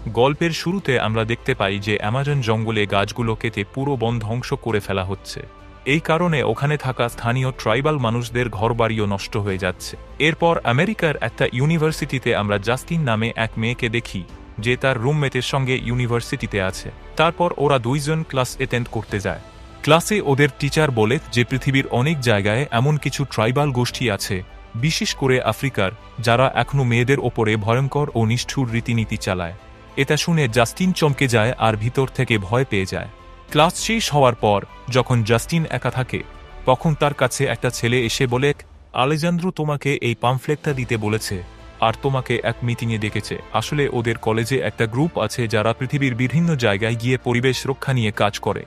গল্পের শুরুতে আমরা দেখতে পাই যে অ্যামাজন জঙ্গলে গাছগুলো কেটে পুরো বন ধ্বংস করে ফেলা হচ্ছে। এই কারণে ওখানে থাকা স্থানীয় ট্রাইবাল মানুষদের ঘরবাড়িও নষ্ট হয়ে যাচ্ছে। এরপর আমেরিকার একটা ইউনিভার্সিটিতে আমরা জাস্টিন নামে এক মেয়েকে দেখি, যে তার রুমমেটের সঙ্গে ইউনিভার্সিটিতে আছে। তারপর ওরা দুইজন ক্লাস অ্যাটেন্ড করতে যায়। ক্লাসে ওদের টিচার বলে যে পৃথিবীর অনেক জায়গায় এমন কিছু ট্রাইবাল গোষ্ঠী আছে, বিশেষ করে আফ্রিকার, যারা এখনও মেয়েদের ওপরে ভয়ঙ্কর ও নিষ্ঠুর রীতিনীতি চালায়। এটা শুনে জাস্টিন চমকে যায় আর ভিতর থেকে ভয় পেয়ে যায়। ক্লাস শেষ হওয়ার পর যখন জাস্টিন একা থাকে, তখন তার কাছে একটা ছেলে এসে বলে, আলেজান্দ্রো তোমাকে এই পামফ্লেটটা দিতে বলেছে আর তোমাকে এক মিটিংয়ে ডেকেছে। আসলে ওদের কলেজে একটা গ্রুপ আছে যারা পৃথিবীর বিভিন্ন জায়গায় গিয়ে পরিবেশ রক্ষা নিয়ে কাজ করে।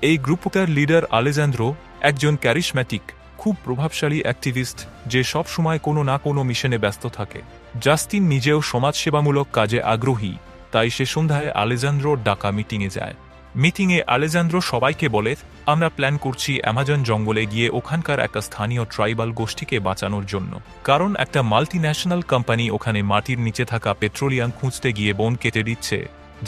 এই গ্রুপটার লিডার আলেজান্দ্রো একজন ক্যারিশম্যাটিক, খুব প্রভাবশালী অ্যাক্টিভিস্ট, যে সব সময় কোনো না কোনো মিশনে ব্যস্ত থাকে। জাস্টিন নিজেও সমাজসেবামূলক কাজে আগ্রহী, তাই সে সন্ধ্যায় আলেজান্দ্রোর ডাকা মিটিংয়ে যায়। মিটিংয়ে আলেজান্দ্রো সবাইকে বলে, আমরা প্ল্যান করছি অ্যামাজন জঙ্গলে গিয়ে ওখানকার একটা স্থানীয় ট্রাইবাল গোষ্ঠীকে বাঁচানোর জন্য, কারণ একটা মাল্টিন্যাশনাল কোম্পানি ওখানে মাটির নিচে থাকা পেট্রোলিয়াম খুঁজতে গিয়ে বন কেটে দিচ্ছে,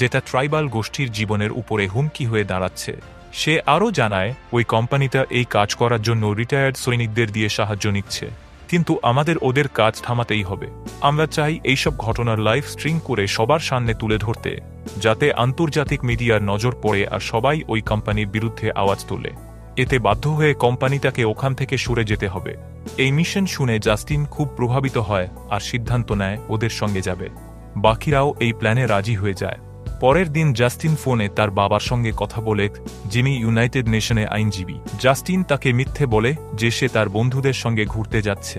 যেটা ট্রাইবাল গোষ্ঠীর জীবনের উপরে হুমকি হয়ে দাঁড়াচ্ছে। সে আরও জানায় ওই কোম্পানিটা এই কাজ করার জন্য রিটায়ার্ড সৈনিকদের দিয়ে সাহায্য নিচ্ছে, কিন্তু আমাদের ওদের কাজ থামাতেই হবে। আমরা চাই এইসব ঘটনার লাইভ স্ট্রিম করে সবার সামনে তুলে ধরতে, যাতে আন্তর্জাতিক মিডিয়ার নজর পড়ে আর সবাই ওই কোম্পানির বিরুদ্ধে আওয়াজ তোলে। এতে বাধ্য হয়ে কোম্পানিটাকে ওখান থেকে সরে যেতে হবে। এই মিশন শুনে জাস্টিন খুব প্রভাবিত হয় আর সিদ্ধান্ত নেয় ওদের সঙ্গে যাবে। বাকিরাও এই প্ল্যানে রাজি হয়ে যায়। পরের দিন জাস্টিন ফোনে তার বাবার সঙ্গে কথা বলে, যিনি ইউনাইটেড নেশনে আইনজীবী। জাস্টিন তাকে মিথ্যে বলে যে সে তার বন্ধুদের সঙ্গে ঘুরতে যাচ্ছে।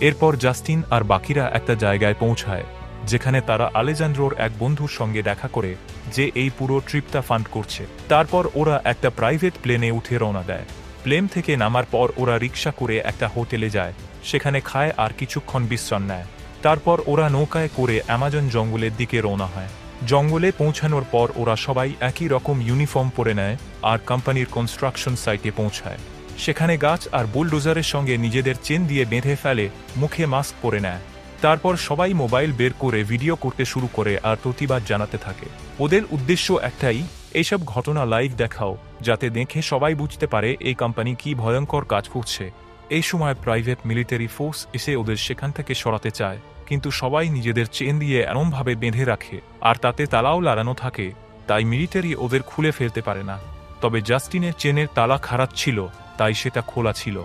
এরপর জাস্টিন আর বাকিরা একটা জায়গায় পৌঁছায়, যেখানে তারা আলেজান্দ্রোর এক বন্ধুর সঙ্গে দেখা করে, যে এই পুরো ট্রিপটা ফান্ড করছে। তারপর ওরা একটা প্রাইভেট প্লেনে উঠে রওনা দেয়। প্লেন থেকে নামার পর ওরা রিক্সা করে একটা হোটেলে যায়, সেখানে খায় আর কিছুক্ষণ বিশ্রাম নেয়। তারপর ওরা নৌকায় করে অ্যামাজন জঙ্গলের দিকে রওনা হয়। জঙ্গলে পৌঁছানোর পর ওরা সবাই একই রকম ইউনিফর্ম পরে নেয় আর কোম্পানির কনস্ট্রাকশন সাইটে পৌঁছায়। সেখানে গাছ আর বুলডোজারের সঙ্গে নিজেদের চেন দিয়ে বেঁধে ফেলে, মুখে মাস্ক পরে নেয়। তারপর সবাই মোবাইল বের করে ভিডিও করতে শুরু করে আর প্রতিবাদ জানাতে থাকে। ওদের উদ্দেশ্য একটাই, এইসব ঘটনা লাইভ দেখাও, যাতে দেখে সবাই বুঝতে পারে এই কোম্পানি কি ভয়ঙ্কর কাজ করছে। এই সময় প্রাইভেট মিলিটারি ফোর্স এসে ওদের সেখান থেকে সরাতে চায়, কিন্তু সবাই নিজেদের চেন দিয়ে এমনভাবে বেঁধে রাখে আর তাতে তালাও লাগানো থাকে, তাই মিলিটারি ওদের খুলে ফেলতে পারে না। তবে জাস্টিনের চেনের তালা খারাপ ছিল, তাই সেটা খোলা ছিল।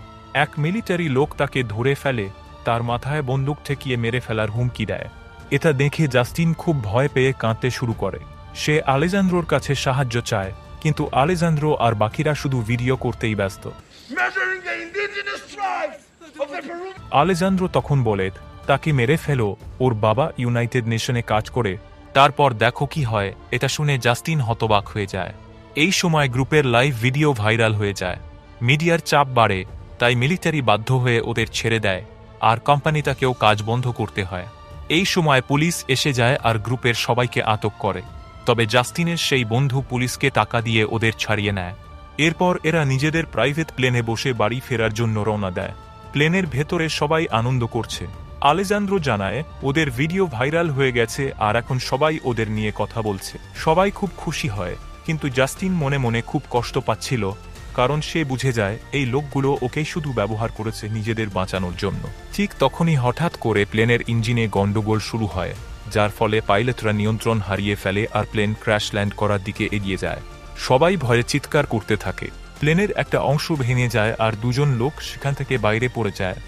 এক মিলিটারি লোক তাকে ধরে ফেলে, তার মাথায় বন্দুক ঠেকিয়ে মেরে ফেলার হুমকি দেয়। এটা দেখে জাস্টিন খুব ভয় পেয়ে কাঁদতে শুরু করে। সে আলেজান্দ্রোর কাছে সাহায্য চায়, কিন্তু আলেজান্দ্রো আর বাকিরা শুধু ভিডিও করতেই ব্যস্ত। আলেজান্দ্রো তখন বলে, তাকে মেরে ফেলো, ওর বাবা ইউনাইটেড নেশনে কাজ করে। তারপর দেখো কি হয়। এটা শুনে জাস্টিন হতবাক হয়ে যায়। এই সময় গ্রুপের লাইভ ভিডিও ভাইরাল হয়ে যায়। মিডিয়ার চাপ বাড়ে, তাই মিলিটারি বাধ্য হয়ে ওদের ছেড়ে দেয় আর কোম্পানিটাকেও কাজ বন্ধ করতে হয়। এই সময় পুলিশ এসে যায় আর গ্রুপের সবাইকে আটক করে। তবে জাস্টিনের সেই বন্ধু পুলিশকে টাকা দিয়ে ওদের ছাড়িয়ে নেয়। এরপর এরা নিজেদের প্রাইভেট প্লেনে বসে বাড়ি ফেরার জন্য রওনা দেয়। প্লেনের ভেতরে সবাই আনন্দ করছে। আলেজান্দ্রো জানায় ওদের ভিডিও ভাইরাল হয়ে গেছে আর এখন সবাই ওদের নিয়ে কথা বলছে। সবাই খুব খুশি হয়, কিন্তু জাস্টিন মনে মনে খুব কষ্ট পাচ্ছিল, কারণ সে বুঝে যায় এই লোকগুলো ওকে শুধু ব্যবহার করেছে নিজেদের বাঁচানোর জন্য। ঠিক তখনই হঠাৎ করে প্লেনের ইঞ্জিনে গন্ডগোল শুরু হয়, যার ফলে পাইলটরা নিয়ন্ত্রণ হারিয়ে ফেলে আর প্লেন ক্র্যাশ ল্যান্ড করার দিকে এগিয়ে যায়। সবাই ভয়ে চিৎকার করতে থাকে। প্লেনের একটা অংশ ভেঙে যায় আর দুজন লোক সেখান থেকে বাইরে পড়ে যায়।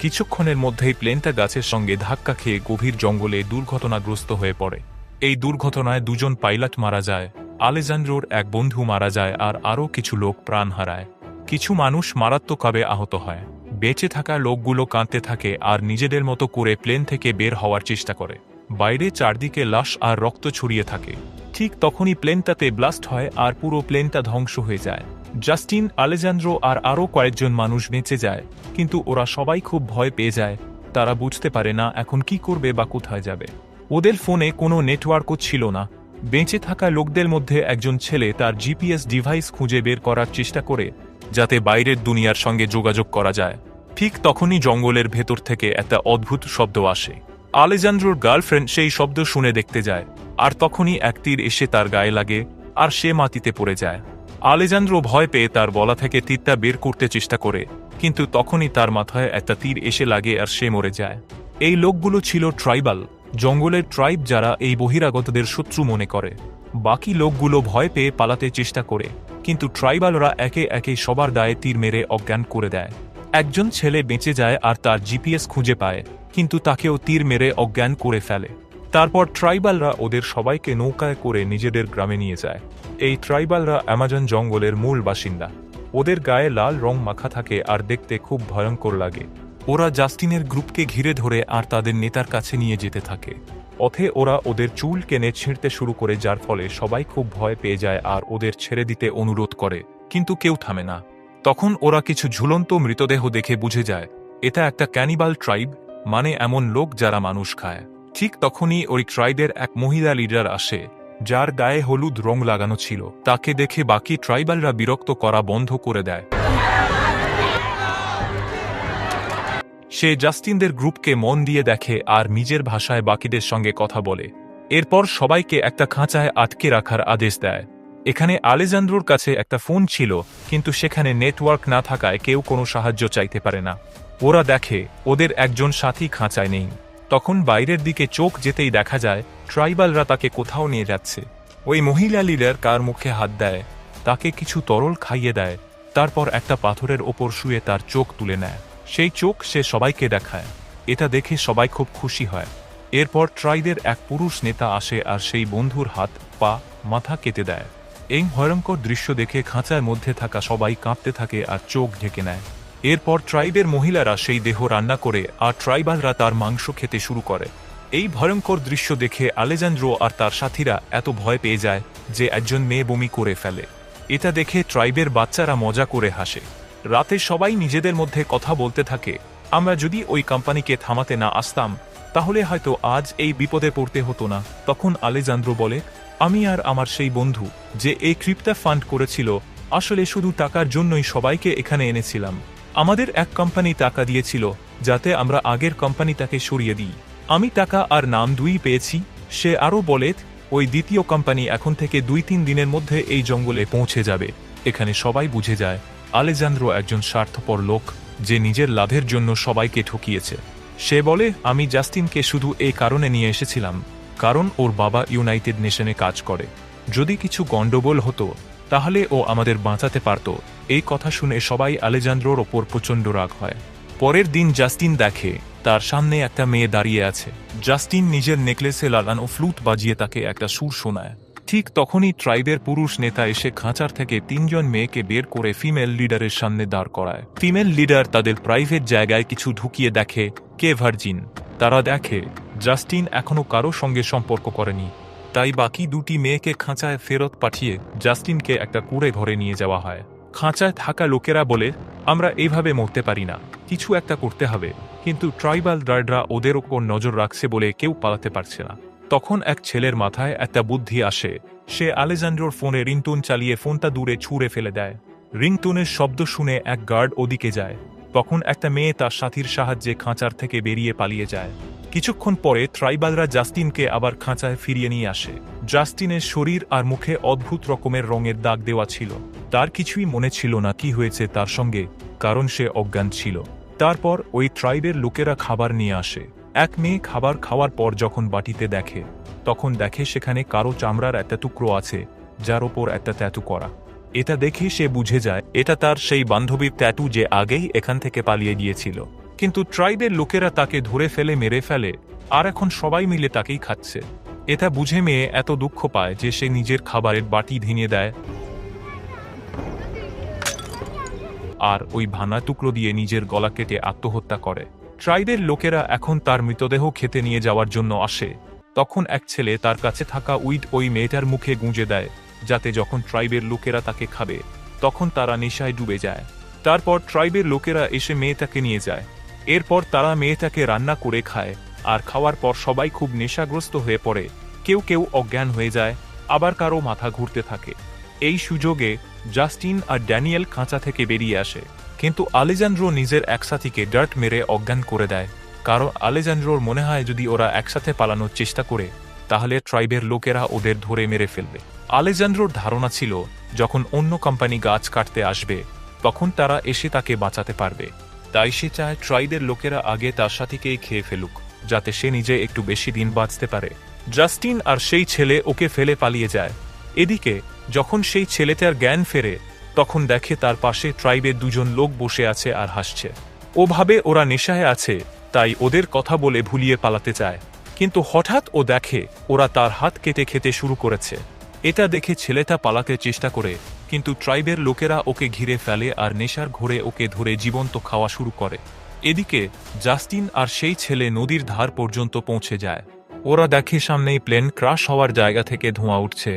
কিছুক্ষণের মধ্যেই প্লেনটা গাছের সঙ্গে ধাক্কা খেয়ে গভীর জঙ্গলে দুর্ঘটনাগ্রস্ত হয়ে পড়ে। এই দুর্ঘটনায় দুজন পাইলট মারা যায়, আলেজান্দ্রোর এক বন্ধু মারা যায় আর আরও কিছু লোক প্রাণ হারায়। কিছু মানুষ মারাত্মকভাবে আহত হয়। বেঁচে থাকা লোকগুলো কাঁদতে থাকে আর নিজেদের মতো করে প্লেন থেকে বের হওয়ার চেষ্টা করে। বাইরে চারদিকে লাশ আর রক্ত ছড়িয়ে থাকে। ঠিক তখনই প্লেনটাতে ব্লাস্ট হয় আর পুরো প্লেনটা ধ্বংস হয়ে যায়। জাস্টিন, আলেজান্দ্রো আর আরও কয়েকজন মানুষ বেঁচে যায়, কিন্তু ওরা সবাই খুব ভয় পেয়ে যায়। তারা বুঝতে পারে না এখন কি করবে বা কোথায় যাবে। ওদের ফোনে কোনো নেটওয়ার্কও ছিল না। বেঁচে থাকা লোকদের মধ্যে একজন ছেলে তার জিপিএস ডিভাইস খুঁজে বের করার চেষ্টা করে, যাতে বাইরের দুনিয়ার সঙ্গে যোগাযোগ করা যায়। ঠিক তখনই জঙ্গলের ভেতর থেকে একটা অদ্ভুত শব্দ আসে। আলেজান্দ্রোর গার্লফ্রেন্ড সেই শব্দ শুনে দেখতে যায়, আর তখনই এক তীর এসে তার গায়ে লাগে আর সে মাটিতে পড়ে যায়। আলেজান্দ্রো ভয় পেয়ে তার গলা থেকে তীরটা বের করতে চেষ্টা করে, কিন্তু তখনই তার মাথায় একটা তীর এসে লাগে আর সে মরে যায়। এই লোকগুলো ছিল ট্রাইবাল, জঙ্গলের ট্রাইব যারা এই বহিরাগতদের শত্রু মনে করে। বাকি লোকগুলো ভয় পেয়ে পালাতে চেষ্টা করে, কিন্তু ট্রাইবালরা একে একে সবার গায়ে তীর মেরে অজ্ঞান করে দেয়। একজন ছেলে বেঁচে যায় আর তার জিপিএস খুঁজে পায়, কিন্তু তাকেও তীর মেরে অজ্ঞান করে ফেলে। তারপর ট্রাইবালরা ওদের সবাইকে নৌকায় করে নিজেদের গ্রামে নিয়ে যায়। এই ট্রাইবালরা অ্যামাজন জঙ্গলের মূল বাসিন্দা। ওদের গায়ে লাল রং মাখা থাকে আর দেখতে খুব ভয়ঙ্কর লাগে। ওরা জাস্টিনের গ্রুপকে ঘিরে ধরে আর তাদের নেতার কাছে নিয়ে যেতে থাকে। পথে ওরা ওদের চুল কেনে ছিঁড়তে শুরু করে, যার ফলে সবাই খুব ভয় পেয়ে যায় আর ওদের ছেড়ে দিতে অনুরোধ করে, কিন্তু কেউ থামে না। তখন ওরা কিছু ঝুলন্ত মৃতদেহ দেখে বুঝে যায় এটা একটা ক্যানিবাল ট্রাইব, মানে এমন লোক যারা মানুষ খায়। ঠিক তখনই ওই ট্রাইবের এক মহিলা লিডার আসে, যার গায়ে হলুদ রং লাগানো ছিল। তাকে দেখে বাকি ট্রাইবালরা বিরক্ত করা বন্ধ করে দেয়। সে জাস্টিনদের গ্রুপকে মন দিয়ে দেখে আর নিজের ভাষায় বাকিদের সঙ্গে কথা বলে। এরপর সবাইকে একটা খাঁচায় আটকে রাখার আদেশ দেয়। এখানে আলেজান্দ্রোর কাছে একটা ফোন ছিল, কিন্তু সেখানে নেটওয়ার্ক না থাকায় কেউ কোনো সাহায্য চাইতে পারে না। ওরা দেখে ওদের একজন সাথী খাঁচায় নেই। তখন বাইরের দিকে চোখ যেতেই দেখা যায় ট্রাইবালরা তাকে কোথাও নিয়ে যাচ্ছে। ওই মহিলা লিডার কার মুখে হাত দেয়, তাকে কিছু তরল খাইয়ে দেয়, তারপর একটা পাথরের ওপর শুয়ে তার চোখ তুলে নেয়। সেই চোখ সে সবাইকে দেখায়। এটা দেখে সবাই খুব খুশি হয়। এরপর ট্রাইবের এক পুরুষ নেতা আসে আর সেই বন্ধুর হাত, পা, মাথা কেটে দেয়। এই ভয়ঙ্কর দৃশ্য দেখে খাঁচার মধ্যে থাকা সবাই কাঁপতে থাকে আর চোখ ঢেকে নেয়। এরপর ট্রাইবের মহিলারা সেই দেহ রান্না করে আর ট্রাইবালরা তার মাংস খেতে শুরু করে। এই ভয়ঙ্কর দৃশ্য দেখে আলেজান্দ্রো আর তার সাথীরা এত ভয় পেয়ে যায় যে একজন মেয়ে বমি করে ফেলে। এটা দেখে ট্রাইবের বাচ্চারা মজা করে হাসে। রাতে সবাই নিজেদের মধ্যে কথা বলতে থাকে, আমরা যদি ওই কোম্পানিকে থামাতে না আসতাম তাহলে হয়তো আজ এই বিপদে পড়তে হতো না। তখন আলেজান্দ্রো বলে, আমি আর আমার সেই বন্ধু যে এই ক্রিপ্টা ফান্ড করেছিল, আসলে শুধু টাকার জন্যই সবাইকে এখানে এনেছিলাম। আমাদের এক কোম্পানি টাকা দিয়েছিল যাতে আমরা আগের কোম্পানিটাকে সরিয়ে দিই। আমি টাকা আর নাম দুই পেয়েছি। সে আরও বলে, ওই দ্বিতীয় কোম্পানি এখন থেকে 2-3 দিনের মধ্যে এই জঙ্গলে পৌঁছে যাবে। এখানে সবাই বুঝে যায় আলেজান্দ্রো একজন স্বার্থপর লোক যে নিজের লাভের জন্য সবাইকে ঠকিয়েছে। সে বলে, আমি জাস্টিনকে শুধু এই কারণে নিয়ে এসেছিলাম কারণ ওর বাবা ইউনাইটেড নেশনে কাজ করে। যদি কিছু গন্ডগোল হতো তাহলে ও আমাদের বাঁচাতে পারত। এই কথা শুনে সবাই আলেজান্দ্রোর ওপর প্রচণ্ড রাগ হয়। পরের দিন জাস্টিন দেখে তার সামনে একটা মেয়ে দাঁড়িয়ে আছে। জাস্টিন নিজের নেকলেসে লাগানো ফ্লুট বাজিয়ে তাকে একটা সুর শোনায়। ঠিক তখনই ট্রাইবের পুরুষ নেতা এসে খাঁচার থেকে 3 জন মেয়েকে বের করে ফিমেল লিডারের সামনে দাঁড় করায়। ফিমেল লিডার তাদের প্রাইভেট জায়গায় কিছু ঢুকিয়ে দেখে কে ভার্জিন। তারা দেখে জাস্টিন এখনো কারো সঙ্গে সম্পর্ক করেনি, তাই বাকি 2টি মেয়েকে খাঁচায় ফেরত পাঠিয়ে জাস্টিনকে একটা কুঁড়ে ঘরে নিয়ে যাওয়া হয়। খাঁচায় থাকা লোকেরা বলে, আমরা এইভাবে মরতে পারি না, কিছু একটা করতে হবে। কিন্তু ট্রাইবাল গার্ডরা ওদের ওপর নজর রাখছে বলে কেউ পালাতে পারছে না। তখন এক ছেলের মাথায় একটা বুদ্ধি আসে। সে আলেজান্দ্রোর ফোনে রিংটোন চালিয়ে ফোনটা দূরে ছুঁড়ে ফেলে দেয়। রিংটোনের শব্দ শুনে এক গার্ড ওদিকে যায়। তখন একটা মেয়ে তার সাথীর সাহায্যে খাঁচার থেকে বেরিয়ে পালিয়ে যায়। কিছুক্ষণ পরে ট্রাইবালরা জাস্টিনকে আবার খাঁচায় ফিরিয়ে নিয়ে আসে। জাস্টিনের শরীর আর মুখে অদ্ভুত রকমের রঙের দাগ দেওয়া ছিল। তার কিছুই মনে ছিল না কি হয়েছে তার সঙ্গে, কারণ সে অজ্ঞান ছিল। তারপর ওই ট্রাইবের লোকেরা খাবার নিয়ে আসে। এক মেয়ে খাবার খাওয়ার পর যখন বাটিতে দেখে, তখন দেখে সেখানে কারো চামড়ার একটা টুকরো আছে যার ওপর একটা ট্যাটু করা। এটা দেখে সে বুঝে যায় এটা তার সেই বান্ধবীর ট্যাটু যে আগেই এখান থেকে পালিয়ে গিয়েছিল। কিন্তু ট্রাইবের লোকেরা তাকে ধরে ফেলে মেরে ফেলে আর এখন সবাই মিলে তাকেই খাচ্ছে। এটা বুঝে মেয়ে এত দুঃখ পায় যে সে নিজের খাবারের বাটি ভেঙে দেয় আর ওই ভাঙা টুকরো দিয়ে নিজের গলা কেটে আত্মহত্যা করে। ট্রাইবের লোকেরা এখন তার মৃতদেহ খেতে নিয়ে যাওয়ার জন্য আসে। তখন এক ছেলে তার কাছে থাকা উইড ওই মেয়েটার মুখে গুঁজে দেয়, যাতে যখন ট্রাইবের লোকেরা তাকে খাবে তখন তারা নেশায় ডুবে যায়। তারপর ট্রাইবের লোকেরা এসে মেয়েটাকে নিয়ে যায়। এরপর তারা মেয়েটাকে রান্না করে খায় আর খাওয়ার পর সবাই খুব নেশাগ্রস্ত হয়ে পড়ে। কেউ কেউ অজ্ঞান হয়ে যায়, আবার কারো মাথা ঘুরতে থাকে। এই সুযোগে জাস্টিন আর ড্যানিয়েল খাঁচা থেকে বেরিয়ে আসে, কিন্তু আলেজান্দ্রো নিজের এক সাথীকে ডার্ট মেরে অজ্ঞান করে দেয়। কারণ আলেজান্দ্রোর মনে হয় যদি ওরা একসাথে পালানোর চেষ্টা করে তাহলে ট্রাইবের লোকেরা ওদের ধরে মেরে ফেলবে। আলেজান্দ্রোর ধারণা ছিল যখন অন্য কোম্পানি গাছ কাটতে আসবে তখন তারা এসে তাকে বাঁচাতে পারবে, তাই সে চায় ট্রাইবের লোকেরা আগে তার সাথীকেই খেয়ে ফেলুক যাতে সে নিজে একটু বেশি দিন বাঁচতে পারে। জাস্টিন আর সেই ছেলে ওকে ফেলে পালিয়ে যায়। এদিকে যখন সেই ছেলেটার জ্ঞান ফেরে তখন দেখে তার পাশে ট্রাইবের দুজন লোক বসে আছে আর হাসছে। ও ভাবে ওরা নেশায় আছে, তাই ওদের কথা বলে ভুলিয়ে পালাতে চায়, কিন্তু হঠাৎ ও দেখে ওরা তার হাত কেটে খেতে শুরু করেছে। এটা দেখে ছেলেটা পালাতে চেষ্টা করে, কিন্তু ট্রাইবের লোকেরা ওকে ঘিরে ফেলে আর নেশার ঘোরে ওকে ধরে জীবন্ত খাওয়া শুরু করে। এদিকে জাস্টিন আর সেই ছেলে নদীর ধার পর্যন্ত পৌঁছে যায়। ওরা দেখে সামনেই প্লেন ক্রাশ হওয়ার জায়গা থেকে ধোঁয়া উঠছে।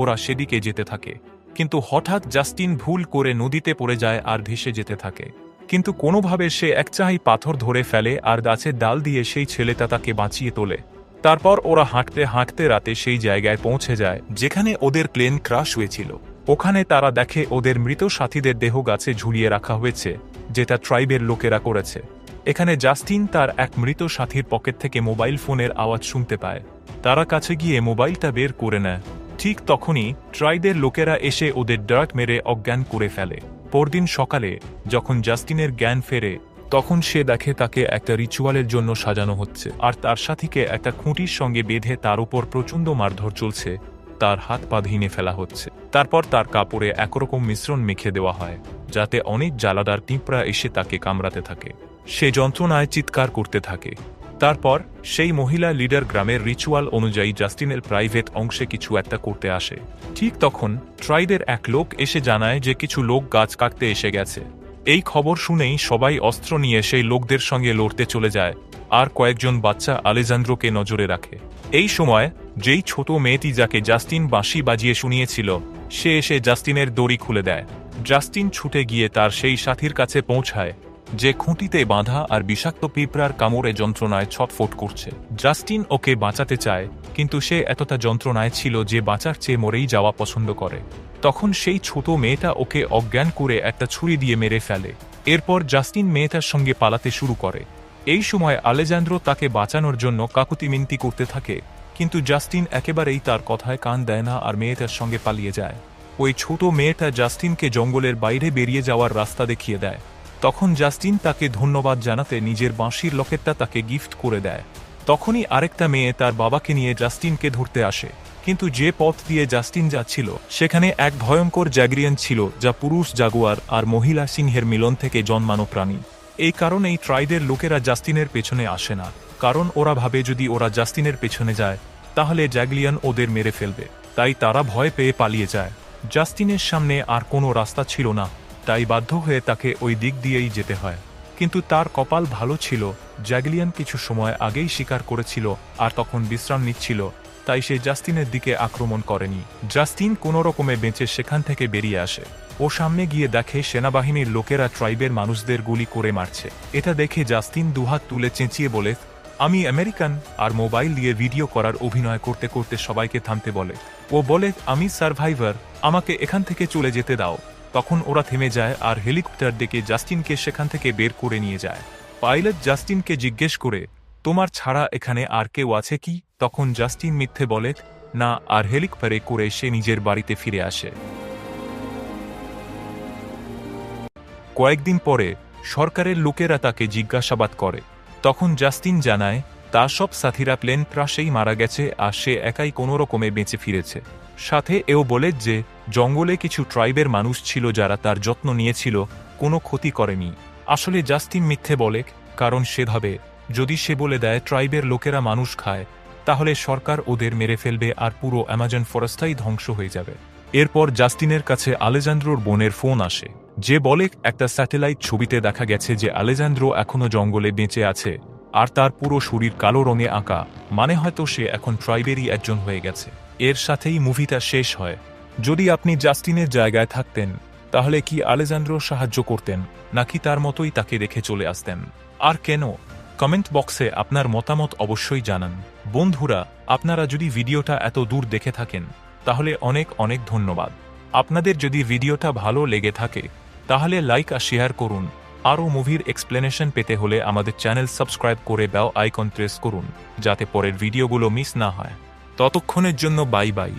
ওরা সেদিকে যেতে থাকে, কিন্তু হঠাৎ জাস্টিন ভুল করে নদীতে পড়ে যায় আর ভেসে যেতে থাকে। কিন্তু কোনোভাবে সে একচাহি পাথর ধরে ফেলে আর গাছের ডাল দিয়ে সেই ছেলেটা তাকে বাঁচিয়ে তোলে। তারপর ওরা হাঁটতে হাঁটতে রাতে সেই জায়গায় পৌঁছে যায় যেখানে ওদের প্লেন ক্রাশ হয়েছিল। ওখানে তারা দেখে ওদের মৃত সাথীদের দেহ গাছে ঝুলিয়ে রাখা হয়েছে, যেটা ট্রাইবের লোকেরা করেছে। এখানে জাস্টিন তার এক মৃত সাথীর পকেট থেকে মোবাইল ফোনের আওয়াজ শুনতে পায়। তারা কাছে গিয়ে মোবাইলটা বের করে নেয়। ঠিক তখনই ট্রাইবের লোকেরা এসে ওদের ডার্ট মেরে অজ্ঞান করে ফেলে। পরদিন সকালে যখন জাস্টিনের জ্ঞান ফেরে তখন সে দেখে তাকে একটা রিচুয়ালের জন্য সাজানো হচ্ছে, আর তার সাথীকে একটা খুঁটির সঙ্গে বেঁধে তার উপর প্রচণ্ড মারধর চলছে। তার হাত পা ভেঙে ফেলা হচ্ছে। তারপর তার কাপড়ে একরকম মিশ্রণ মেখে দেওয়া হয় যাতে অনেক জ্বালাদার পিঁপড়া এসে তাকে কামড়াতে থাকে। সে যন্ত্রণায় চিৎকার করতে থাকে। তারপর সেই মহিলা লিডার গ্রামের রিচুয়াল অনুযায়ী জাস্টিনের প্রাইভেট অংশে কিছু একটা করতে আসে। ঠিক তখন ট্রাইবের এক লোক এসে জানায় যে কিছু লোক গাছ কাটতে এসে গেছে। এই খবর শুনেই সবাই অস্ত্র নিয়ে সেই লোকদের সঙ্গে লড়তে চলে যায়, আর কয়েকজন বাচ্চা আলেজান্দ্রোকে নজরে রাখে। এই সময় যেই ছোট মেয়েটি যাকে জাস্টিন বাঁশি বাজিয়ে শুনিয়েছিল সে এসে জাস্টিনের দড়ি খুলে দেয়। জাস্টিন ছুটে গিয়ে তার সেই সাথীর কাছে পৌঁছায় যে খুঁটিতে বাঁধা আর বিষাক্ত পিঁপড়ার কামড়ে যন্ত্রণায় ছটফট করছে। জাস্টিন ওকে বাঁচাতে চায়, কিন্তু সে এতটা যন্ত্রণায় ছিল যে বাঁচার চেয়ে মরেই যাওয়া পছন্দ করে। তখন সেই ছোট মেয়েটা ওকে অজ্ঞান করে একটা ছুরি দিয়ে মেরে ফেলে। এরপর জাস্টিন মেয়েটার সঙ্গে পালাতে শুরু করে। এই সময় আলেজান্দ্রো তাকে বাঁচানোর জন্য কাকুতি মিনতি করতে থাকে, কিন্তু জাস্টিন একেবারেই তার কথায় কান দেয় না আর মেয়েটার সঙ্গে পালিয়ে যায়। ওই ছোট মেয়েটা জাস্টিনকে জঙ্গলের বাইরে বেরিয়ে যাওয়ার রাস্তা দেখিয়ে দেয়। তখন জাস্টিন তাকে ধন্যবাদ জানাতে নিজের বাঁশির লকেটটা তাকে গিফট করে দেয়। তখনই আরেকটা মেয়ে তার বাবাকে নিয়ে জাস্টিনকে ধরতে আসে, কিন্তু যে পথ দিয়ে জাস্টিন যাচ্ছিল সেখানে এক ভয়ঙ্কর জ্যাগরিয়ান ছিল, যা পুরুষ জাগুয়ার আর মহিলা সিংহের মিলন থেকে জন্মানো প্রাণী। এই কারণেই ট্রাইবের লোকেরা জাস্টিনের পেছনে আসে না, কারণ ওরা ভাবে যদি ওরা জাস্টিনের পেছনে যায় তাহলে জ্যাগলিয়ান ওদের মেরে ফেলবে, তাই তারা ভয় পেয়ে পালিয়ে যায়। জাস্টিনের সামনে আর কোনো রাস্তা ছিল না, তাই বাধ্য হয়ে তাকে ওই দিক দিয়েই যেতে হয়। কিন্তু তার কপাল ভালো ছিল, জ্যাগলিয়ান কিছু সময় আগেই শিকার করেছিল আর তখন বিশ্রাম নিচ্ছিল, তাই সে জাস্টিনের দিকে আক্রমণ করেনি। জাস্টিন কোনো রকমে বেঁচে সেখান থেকে বেরিয়ে আসে। ও সামনে গিয়ে দেখে সেনাবাহিনীর লোকেরা ট্রাইবের মানুষদের গুলি করে মারছে। এটা দেখে জাস্টিন দুহাত তুলে চেঁচিয়ে বলে, আমি আমেরিকান, আর মোবাইল দিয়ে ভিডিও করার অভিনয় করতে করতে সবাইকে থামতে বলে। ও বলে, আমি সার্ভাইভার, আমাকে এখান থেকে চলে যেতে দাও। তখন ওরা থেমে যায় আর হেলিকপ্টার ডেকে জাস্টিনকে সেখান থেকে বের করে নিয়ে যায়। পাইলট জাস্টিনকে জিজ্ঞেস করে, তোমার ছাড়া এখানে আর কেউ আছে কি? তখন জাস্টিন মিথ্যে বলে, না, আর হেলিকপ্টারে করে সে নিজের বাড়িতে ফিরে আসে। কয়েকদিন পরে সরকারের লোকেরা তাকে জিজ্ঞাসাবাদ করে। তখন জাস্টিন জানায় তার সব সাথীরা প্লেন ক্রাশেই মারা গেছে আর সে একাই কোনো রকমে বেঁচে ফিরেছে। সাথে এও বলে যে জঙ্গলে কিছু ট্রাইবের মানুষ ছিল যারা তার যত্ন নিয়েছিল, কোনো ক্ষতি করেনি। আসলে জাস্টিন মিথ্যে বলে, কারণ সে ভাবে যদি সে বলে দেয় ট্রাইবের লোকেরা মানুষ খায় তাহলে সরকার ওদের মেরে ফেলবে আর পুরো অ্যামাজন ফরেস্টটাই ধ্বংস হয়ে যাবে। এরপর জাস্টিনের কাছে আলেজান্দ্রোর বোনের ফোন আসে, যে বলে একটা স্যাটেলাইট ছবিতে দেখা গেছে যে আলেজান্দ্রো এখনো জঙ্গলে বেঁচে আছে আর তার পুরো শরীর কালো রঙে আঁকা, মানে হয়তো সে এখন ট্রাইবেরই একজন হয়ে গেছে। এর সাথেই মুভিটা শেষ হয়। যদি আপনি জাস্টিনের জায়গায় থাকতেন তাহলে কি আলেজান্দ্রো সাহায্য করতেন, নাকি তার মতোই তাকে রেখে চলে আসতেন? আর কেন? কমেন্ট বক্সে আপনার মতামত অবশ্যই জানান। বন্ধুরা, আপনারা যদি ভিডিওটা এত দূর দেখে থাকেন তাহলে অনেক অনেক ধন্যবাদ। আপনাদের যদি ভিডিওটা ভালো লেগে থাকে তাহলে লাইক আর শেয়ার করুন আরও মুভির এক্সপ্লেনেশন পেতে হলে আমাদের চ্যানেল সাবস্ক্রাইব করে বেল আইকন প্রেস করুন, যাতে পরের ভিডিওগুলো মিস না হয়। ততক্ষণের জন্য বাই বাই।